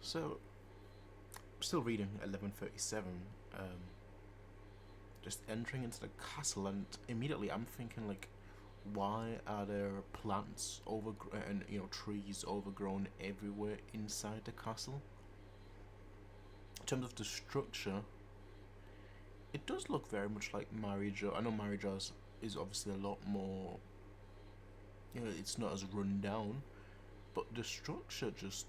So, still reading 1137. Just entering into the castle, and immediately I'm thinking like, why are there plants over and trees overgrown everywhere inside the castle? In terms of the structure, it does look very much like Marijo. I know Marijo's is obviously a lot more. It's not as run down, but the structure just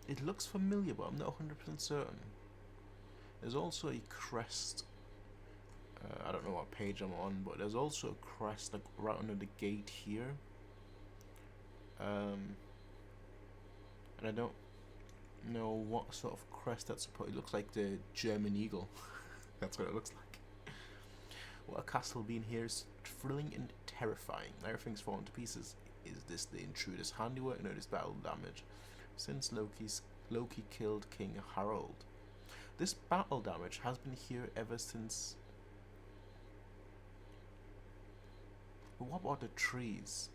it looks familiar, but I'm not 100% certain. There's also a crest. I don't know what page I'm on, but there's also a crest like right under the gate here. And I don't know what sort of crest that's supposed. It looks like the German eagle. That's what it looks like. What a castle being here is thrilling and terrifying. Everything's falling to pieces. Is this the intruder's handiwork? Notice battle damage. Since Loki killed King Harold. This battle damage has been here ever since. But what about the trees?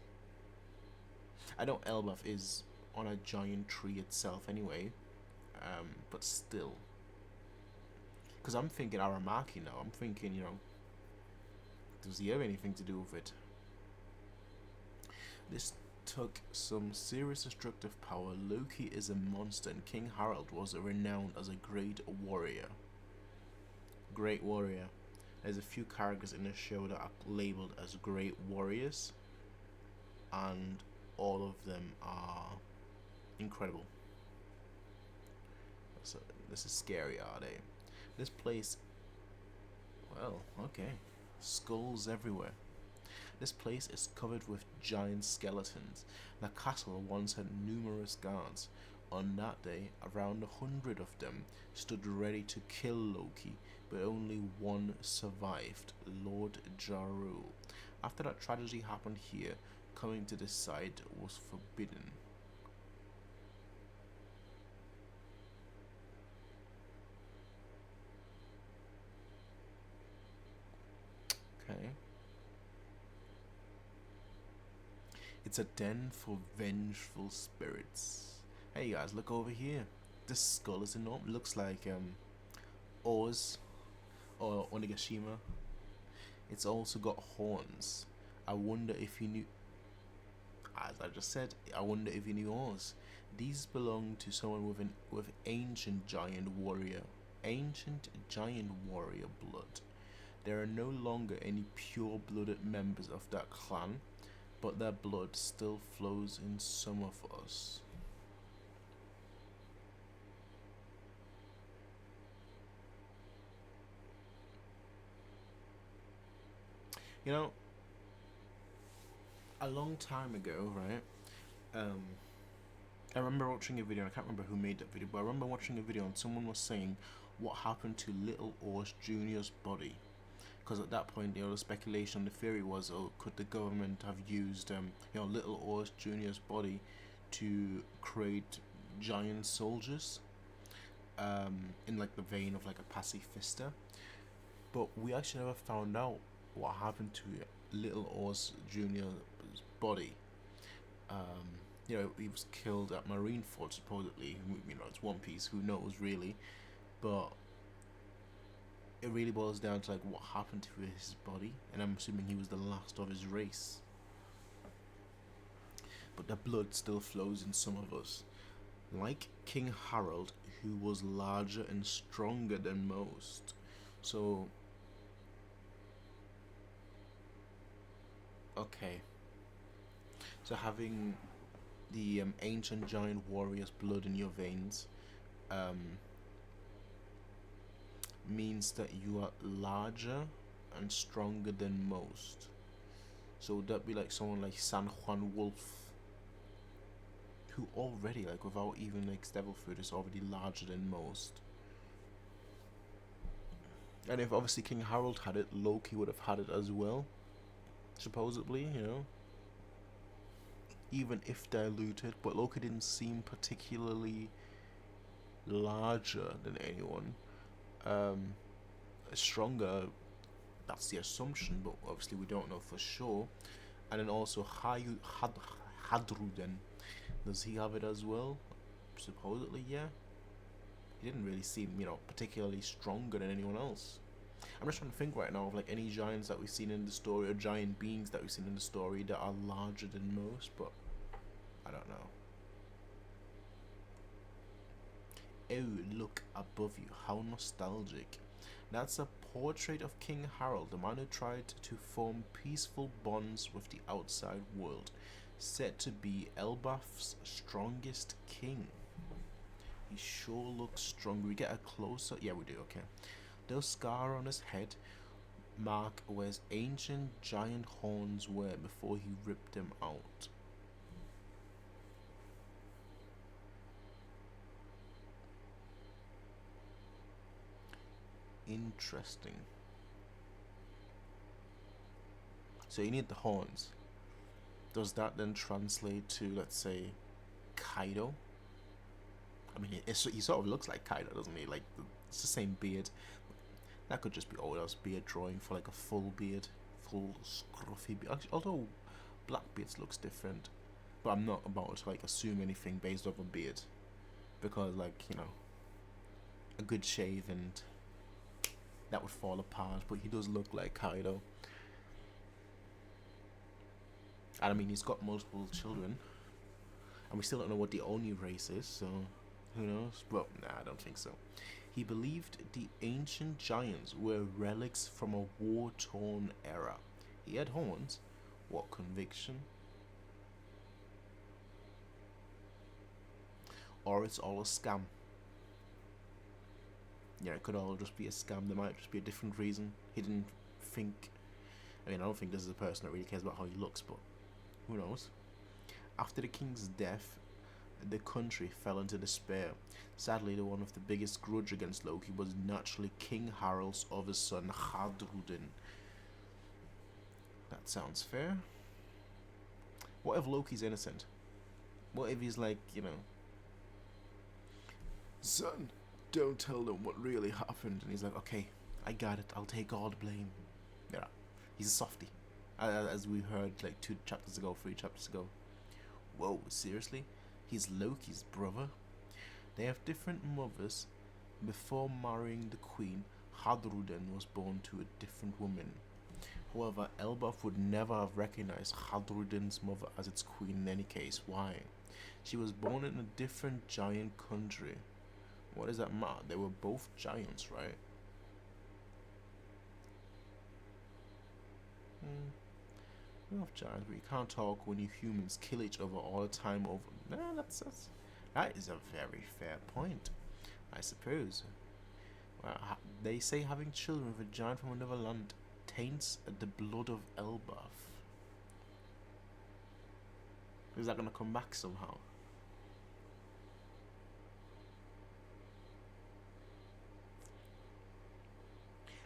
I know Elbaf is on a giant tree itself anyway, but still. Because I'm thinking Aramaki now. I'm thinking, does he have anything to do with it? This took some serious destructive power. Loki is a monster, and King Harold was renowned as a great warrior. Great warrior. There's a few characters in the show that are labeled as great warriors, and all of them are incredible. So this is scary, are they? This place, well, okay. Skulls everywhere. This place is covered with giant skeletons. The castle once had numerous guards. On that day, around 100 of them stood ready to kill Loki, but only one survived, Lord Jaru. After that tragedy happened here, coming to this side was forbidden. Okay. It's a den for vengeful spirits. Hey guys, look over here. This skull is enormous. Looks like Oz or Onigashima. It's also got horns. I wonder if you knew. As I just said, I wonder if you knew Oz. These belong to someone with ancient giant warrior blood. There are no longer any pure-blooded members of that clan, but their blood still flows in some of us. You know, a long time ago, right? I remember watching a video. I can't remember who made that video, but I remember watching a video and someone was saying what happened to Little Oz Jr.'s body. Because at that point, the speculation, the theory was, oh, could the government have used, Little Oz Jr.'s body to create giant soldiers, in like the vein of like a pacifista? But we actually never found out what happened to Little Oz Jr.'s body. He was killed at Marineford supposedly. It's One Piece. Who knows really? But it really boils down to like what happened to his body, and I'm assuming he was the last of his race. But the blood still flows in some of us, like King Harold, who was larger and stronger than most. So, okay. So having the ancient giant warrior's blood in your veins, means that you are larger and stronger than most. So would that be like someone like San Juan Wolf, who already, like, without even like devil fruit, is already larger than most? And if obviously King Harold had it, Loki would have had it as well, supposedly, even if diluted. But Loki didn't seem particularly larger than anyone. Stronger, that's the assumption, but obviously we don't know for sure. And then also Hadruden, Does he have it as well? Supposedly, yeah. He didn't really seem, particularly stronger than anyone else. I'm just trying to think right now of like any giants that we've seen in the story, or giant beings that we've seen in the story that are larger than most, but I don't know. Oh, look above you, how nostalgic. That's a portrait of King Harold, the man who tried to form peaceful bonds with the outside world, said to be Elbaf's strongest king. He sure looks strong. We get a closer. Yeah, we do. Okay. Those scar on his head mark where his ancient giant horns were before he ripped them out. Interesting. So you need the horns. Does that then translate to, let's say, Kaido? I mean, he sort of looks like Kaido, doesn't he? Like, it's the same beard. That could just be Oda's beard drawing for like a full beard, full scruffy beard. Actually, although Blackbeard's looks different, but I'm not about to like assume anything based off a beard, because like a good shave and that would fall apart. But he does look like Kaido, and I mean he's got multiple children, and we still don't know what the Oni race is, so who knows? Well, nah, I don't think so. He believed the ancient giants were relics from a war-torn era. He had horns. What conviction? Or it's all a scam. Yeah, it could all just be a scam. There might just be a different reason. He didn't think... I mean, I don't think this is a person that really cares about how he looks, but who knows? After the king's death, the country fell into despair. Sadly, the one with the biggest grudge against Loki was naturally King Harald's other son, Hadrudin. That sounds fair. What if Loki's innocent? What if he's like, son, don't tell them what really happened. And he's like, okay, I got it. I'll take all the blame. Yeah, he's a softie. As we heard like 3 chapters ago. Whoa, seriously? He's Loki's brother? They have different mothers. Before marrying the queen, Hadrudin was born to a different woman. However, Elbaf would never have recognized Hadrudin's mother as its queen in any case. Why? She was born in a different giant country. What does that matter? They were both giants, right? We're both giants, but you can't talk when you humans kill each other all the time over... Nah, that is a very fair point, I suppose. Well, they say having children with a giant from another land taints the blood of Elbaf. Is that going to come back somehow?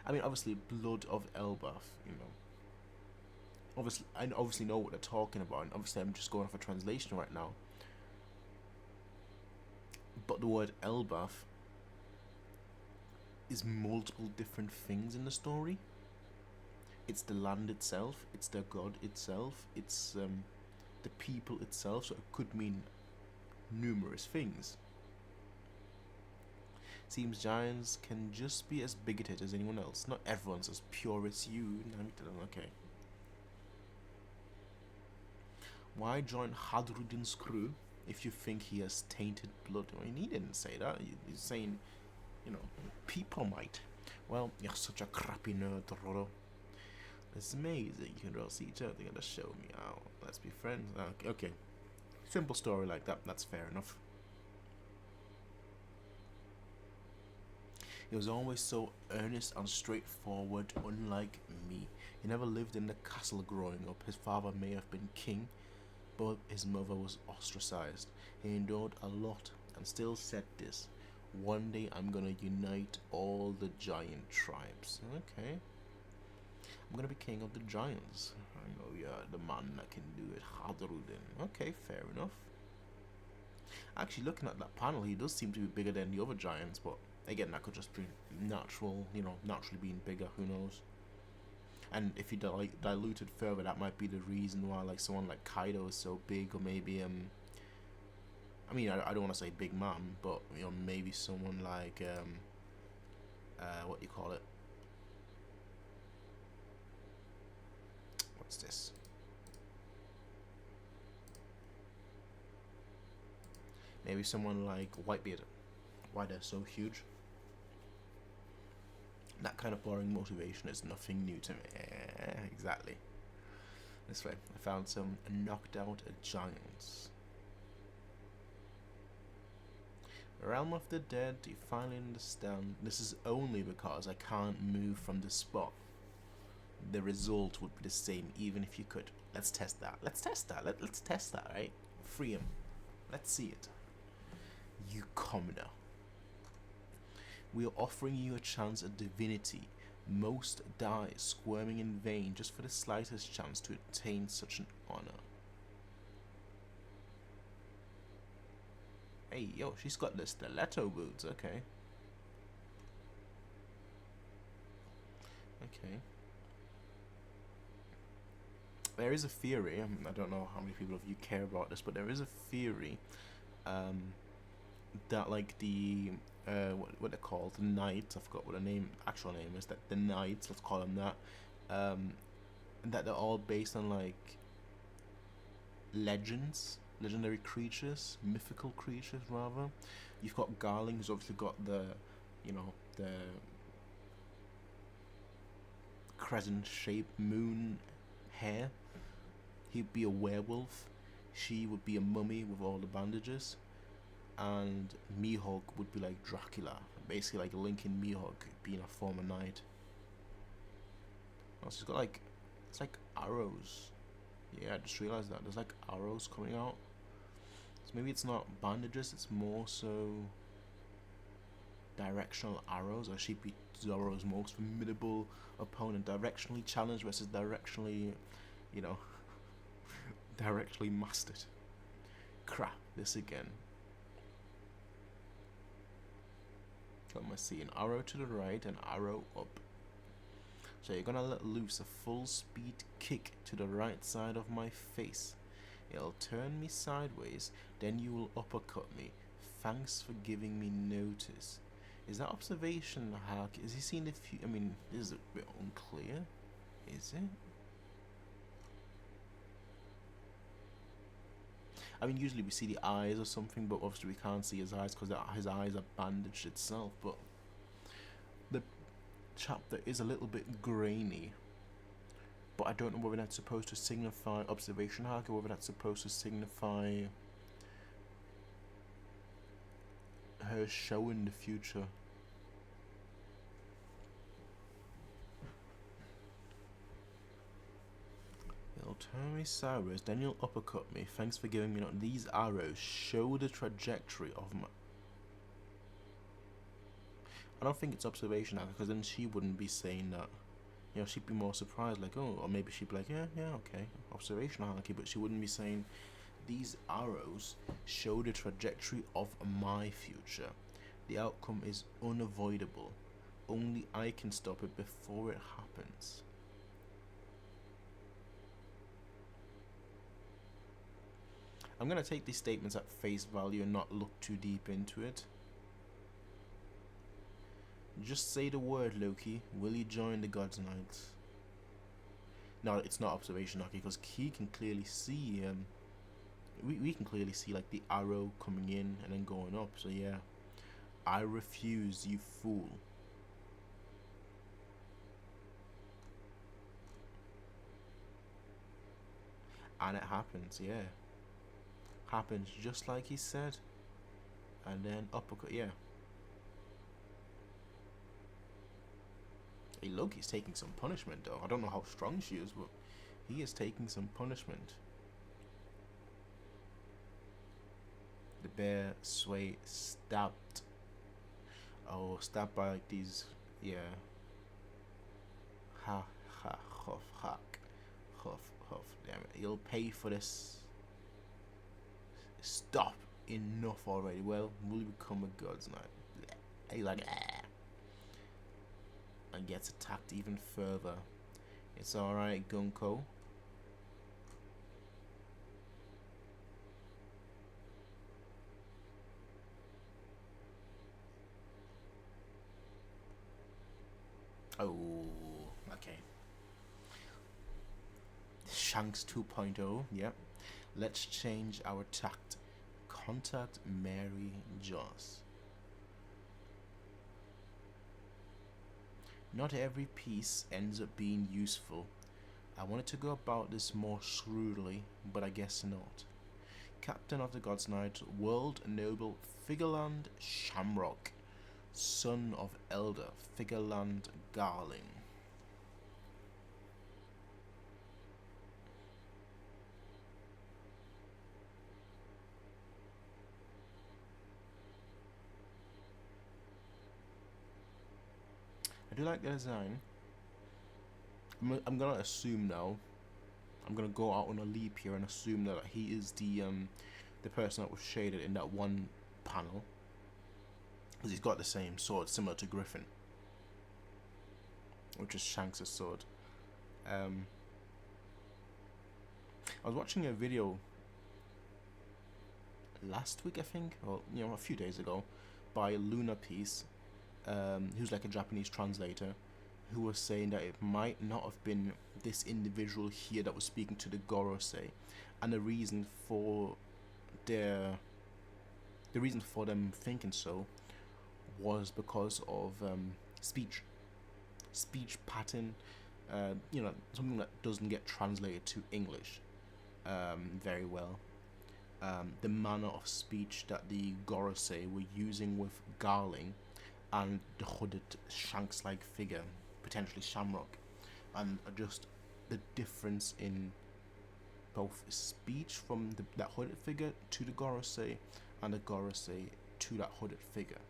I mean, obviously, blood of Elbaf, Obviously, I obviously know what they're talking about, and obviously I'm just going off a translation right now. But the word Elbaf is multiple different things in the story. It's the land itself, it's the god itself, it's the people itself, so it could mean numerous things. Seems giants can just be as bigoted as anyone else. Not everyone's as pure as you. Okay. Why join Hadrudin's crew if you think he has tainted blood? I mean, he didn't say that. He's saying, people might. Well, you're such a crappy nerd, Roro. It's amazing you can all see each other. They're gonna show me out. Let's be friends. Okay. Simple story like that. That's fair enough. He was always so earnest and straightforward, unlike me. He never lived in the castle growing up. His father may have been king, but his mother was ostracized. He endured a lot and still said this: one day I'm gonna unite all the giant tribes. Okay. I'm gonna be king of the giants. I know you're the man that can do it, Hadrudin. Okay, fair enough. Actually, looking at that panel, he does seem to be bigger than the other giants, but again, that could just be natural, naturally being bigger, who knows. And if you dilute it further, that might be the reason why like someone like Kaido is so big, or maybe I mean, I don't want to say big man, but you know, maybe someone like what do you call it? What's this? Maybe someone like Whitebeard. Why they're so huge? That kind of boring motivation is nothing new to me. Exactly. This way, I found some knocked out giants. Realm of the Dead, you finally understand. This is only because I can't move from the spot. The result would be the same even if you could. Let's test that. Let's test that. Let's test that, right? Free him. Let's see it. You commoner. We are offering you a chance at divinity. Most die squirming in vain just for the slightest chance to attain such an honor. Hey, yo, she's got the stiletto boots. Okay. Okay. There is a theory. I don't know how many people of you care about this, but there is a theory that like the what they're called, the knights. I forgot what the actual name is. That the knights, let's call them that. That they're all based on like legends, legendary creatures, mythical creatures rather. You've got Garling, who's obviously got the, you know, the crescent-shaped moon hair. He'd be a werewolf. She would be a mummy with all the bandages. And Mihawk would be like Dracula, basically like Lincoln Mihawk being a former knight. Also, she's got like, it's like arrows. Yeah, I just realized that there's like arrows coming out. So maybe it's not bandages, it's more so directional arrows, or she'd be Zoro's most formidable opponent. Directionally challenged versus directionally, you know, directionally mastered. Crap, this again. Got my see, an arrow to the right, an arrow up. So you're gonna let loose a full speed kick to the right side of my face. It'll turn me sideways, then you will uppercut me. Thanks for giving me notice. Is that observation hack? Is he seeing the I mean, this is a bit unclear. Is it? I mean, usually we see the eyes or something, but obviously we can't see his eyes because his eyes are bandaged itself. But the chapter is a little bit grainy. But I don't know whether that's supposed to signify observation hack or whether that's supposed to signify her showing the future. It'll turn me sideways, then you'll uppercut me. Thanks for giving me these arrows show the trajectory of my... I don't think it's observation hack, because then she wouldn't be saying that. You know, she'd be more surprised, like, oh, or maybe she'd be like, yeah, okay, observation hack, but she wouldn't be saying, these arrows show the trajectory of my future. The outcome is unavoidable. Only I can stop it before it happens. I'm going to take these statements at face value and not look too deep into it. Just say the word, Loki. Will you join the God's Knights? No, it's not observation hockey, because he can clearly see we can clearly see like the arrow coming in and then going up. So yeah, I refuse, you fool. And it happens, yeah. Happens just like he said. And then uppercut, yeah. Hey, Loki's taking some punishment though. I don't know how strong she is, but he is taking some punishment. The bear sway stabbed. Oh, stabbed by like these, yeah. Ha ha huff hack. Huff huff. Damn it. You'll pay for this. Stop. Enough already. Well, will you become a God's Knight? He's like, and gets attacked even further. It's alright, Gunko. Okay. Shanks 2.0, yep. Let's change our tact. Contact Mary Joss. Not every piece ends up being useful. I wanted to go about this more shrewdly, but I guess not. Captain of the God's Knight, World Noble Figerland Shamrock, son of Elder Figerland Garling. I do like the design. I'm gonna assume now. I'm gonna go out on a leap here and assume that he is the person that was shaded in that one panel, because he's got the same sword similar to Griffin, which is Shanks' sword. I was watching a video last week, I think, or a few days ago, by Luna Piece, who's like a Japanese translator, who was saying that it might not have been this individual here that was speaking to the Gorosei, and the reason for them thinking so was because of speech pattern, something that doesn't get translated to English very well. The manner of speech that the Gorosei were using with Garling and the hooded Shanks-like figure, potentially Shamrock, and just the difference in both speech from that hooded figure to the Gorosei, and the Gorosei to that hooded figure.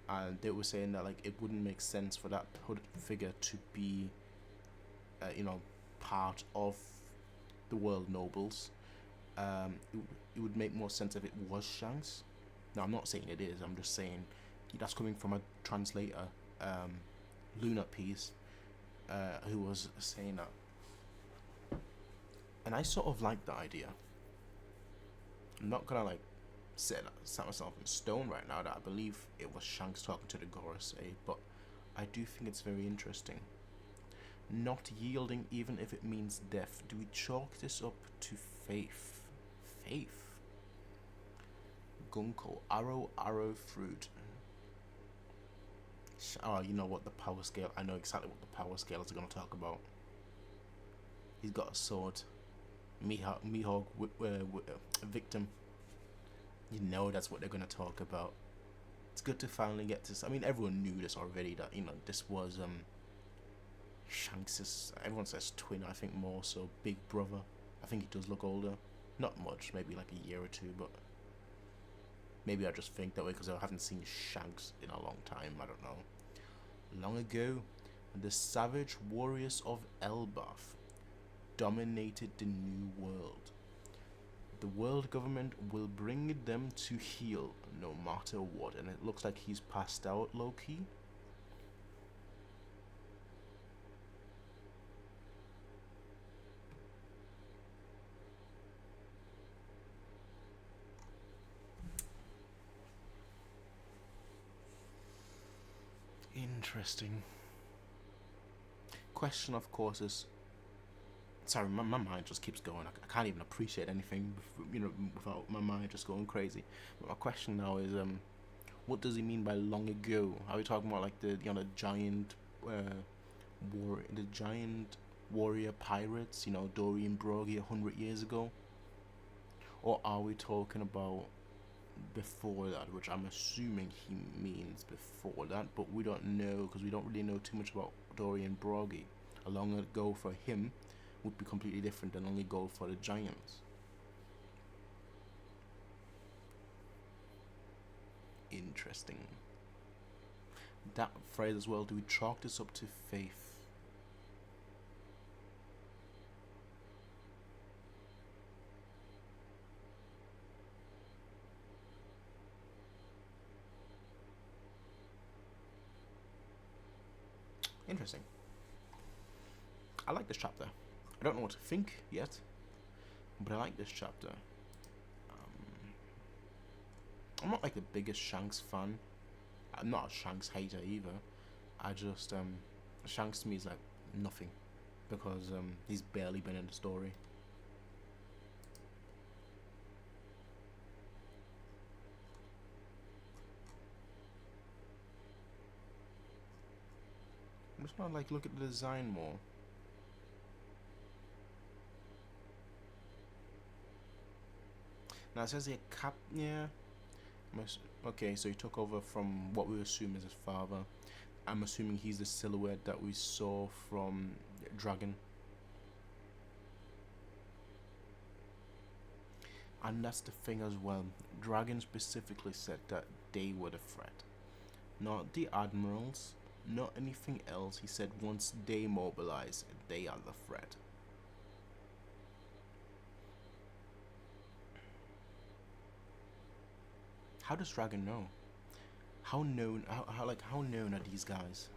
And they were saying that like it wouldn't make sense for that hooded figure to be, part of the world nobles. It would make more sense if it was Shanks. Now I'm not saying it is. I'm just saying that's coming from a translator, Luna Piece, who was saying that, and I sort of like the idea. I'm not gonna like set myself in stone right now that I believe it was Shanks talking to the Gorosei, but I do think it's very interesting. Not yielding even if it means death. Do we chalk this up to faith? Faith. Gunko. Arrow fruit. Oh, you know what, the power scale. I know exactly what the power scales are going to talk about. He's got a sword. Mihawk victim. You know that's what they're going to talk about. It's good to finally get this. I mean, everyone knew this already, that this was Shanks', everyone says twin, I think more so big brother. I think he does look older. Not much, maybe like a year or two, but maybe I just think that way because I haven't seen Shanks in a long time. I don't know. Long ago, the savage warriors of Elbaf dominated the new world. The world government will bring them to heel no matter what, and it looks like he's passed out low-key. Interesting. Question, of course, is... Sorry, my mind just keeps going. I can't even appreciate anything, without my mind just going crazy. But my question now is, what does he mean by long ago? Are we talking about like the giant, the giant warrior pirates? Dorian Broggy 100 years ago, or are we talking about before that, which I'm assuming he means before that, but we don't know because we don't really know too much about Dorian Broggy. A long ago for him would be completely different than long ago for the giants. Interesting. That phrase as well, do we chalk this up to faith? Interesting. I like this chapter. I don't know what to think yet, but I like this chapter. I'm not like the biggest Shanks fan. I'm not a Shanks hater either. I just Shanks to me is like Nothing, because he's barely been in the story. I'm just gonna like look at the design more. Now it says here cap. Yeah. Okay, so he took over from what we assume is his father. I'm assuming he's the silhouette that we saw from Dragon. And that's the thing as well. Dragon specifically said that they were the threat, not the admirals, not anything else. He said once they mobilize, they are the threat. How does Dragon know? How known? How known are these guys?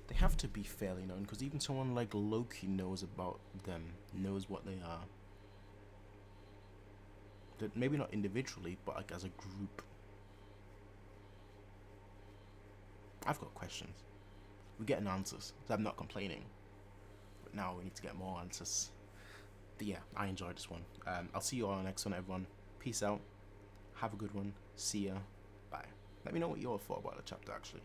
They have to be fairly known, because even someone like Loki knows about them, knows what they are. That maybe not individually, but like as a group. I've got questions. We're getting answers, so I'm not complaining. But now we need to get more answers. But yeah, I enjoyed this one. I'll see you all on the next one, everyone. Peace out. Have a good one. See ya. Bye. Let me know what you all thought about the chapter, actually.